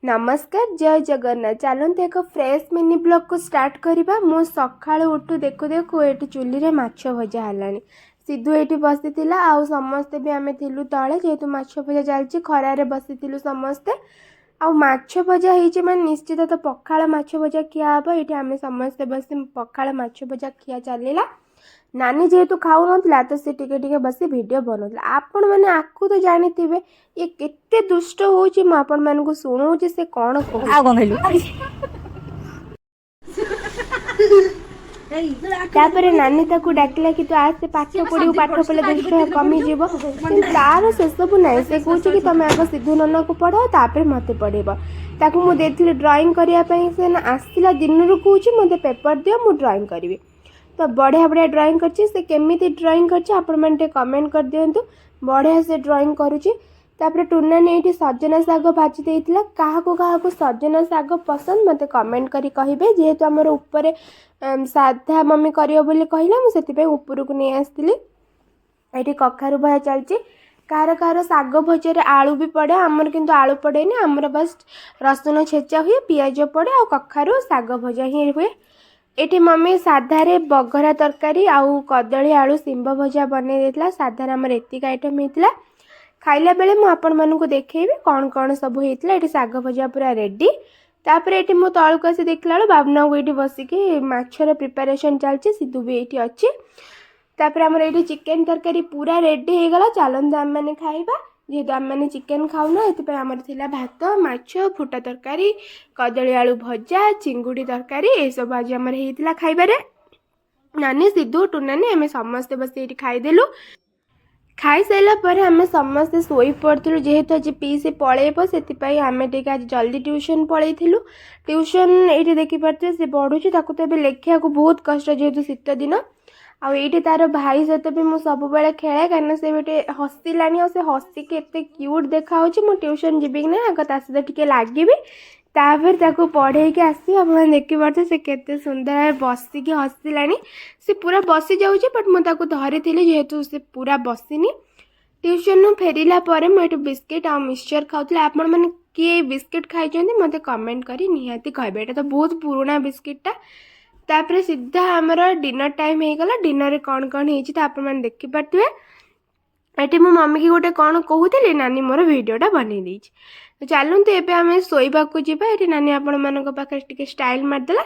नमस्कार जय जगन्नाथ। चलते एक फ्रेश मिनी ब्लॉग को स्टार्ट करवा। मु सका उठू देखु देखु ये चूल्ही रे माछ भजा है। सिद्धू ये बसी आउ समस्ते भी आम थिलु तले जेहेतु माछ भजा चलती खरारे बसी समस्ते आउ माछ भजा होती मैं निश्चित तो पखाड़ माछ भजा खिया हे ये आम समस्ते बस पखाड़ माछ भजा खिया चलला। नानी जेहेतु खाऊ ना तो सी टिके बसी वीडियो बनाऊला। आपण मैंने आपको तो जानी थे ये केते दुष्ट होची म आपण मन को सुनाऊँ से कौन तापर नानी ताकू डाकिला कि तू आज से पाठ पढ़ू पाठ पढ़ले दुष्ट कमी जीव तार से सब ना से कहे कि तुम आग सिद्धू नना को पढ़ाओ तापर मत पढ़ेब ताकू मुझे ड्राइंग करने से आसला दिन रू कहे मत पेपर दियो मु ड्राइंग करी तो बढ़िया बढ़िया ड्राइंग करमी ड्राइंग कर कमेंट कर दिंतु बढ़िया से ड्राइंग करुच्ची। टूना ने ये सजना साग भाजी देता क्या सजना साग पसंद मत कमेंट करी कहे जेहेतु आमर ऊपर साधा मम्मी करियो बोली कहला मुझे ऊपर को नहीं आसती। ये कखारु भजा चलती कार कार साग भजा आलू भी पड़े आमर किंतु आलू पड़े आमर बस रसुन छेचा हुए पियाज पड़े आ कखारु साग भजा ही हुए। ये मम्मी साधारे बघरा तरकारी आउ कदली आलू शिंब भजा बन साधार आमर एतिक आइटम होता। खाइला बेले मु आपण मानू देखी कौन कौन सब होता। ये साग भजा पूरा रेडी। तापर ये मु तलक आसी देखला बाबना को ये बसिकी माछर प्रिपारेसन चलती सिद्धू भी ये अच्छी। तापर आमर ये चिकेन तरकारी पूरा रेडी हो गला। चलते आम मैंने खाइबा जेहेतु आम मैंने चिकेन खाऊना ये आमर थिला भात माछ फुटा तरकारी कदली आलू भजा चिंगुड़ी तरकारी ये सब आज आमर होता खाइबारे। नानी सिद्धू टुनानी आम समस्ते बस ये खाईदेलु। खाई सारा पर आम समस्ते शोई पड़ू जेहेतु आज पीसी पलैब से आम आज जल्दी ट्यूशन पलैलु। ट्यूशन ये देखिपे से पढ़ुची तो लेखा बहुत कष्ट जेहेतु शीत दिन आईटी तार भाई सहित भी मुझे सब खेले कहीं से गोटे हसिलानी से हसिकी एत क्यूट देखा ट्यूशन जीवी कि ना आग ता सहित टे लगे तापर ताको पढ़े के आसी आप देखिपे से केते सुंदर बसिकी हसिलानी से पूरा बसी जाऊँगी बट मुझे धरी जेहेतु से पूरा बसीनी। ट्यूशन फेरला मुझे बिस्किट आ मिक्सचर खाऊली। आपण मैंने किए बिस्किट खाई मत कमेंट करी निहाती कहबे। एटा तो बहुत पुराना बिस्किटा। तापर सीधा आमर डिनर टाइम हो गला। डिनर कौन कौन होने देखिपे। ये मो मम्मी की गोटे कौन कहूली नानी मोर वीडियोटा बनई। चलते एवं आम शोवा को जावा। ये नानी आपण मान पाखे स्टाइल मारदेला।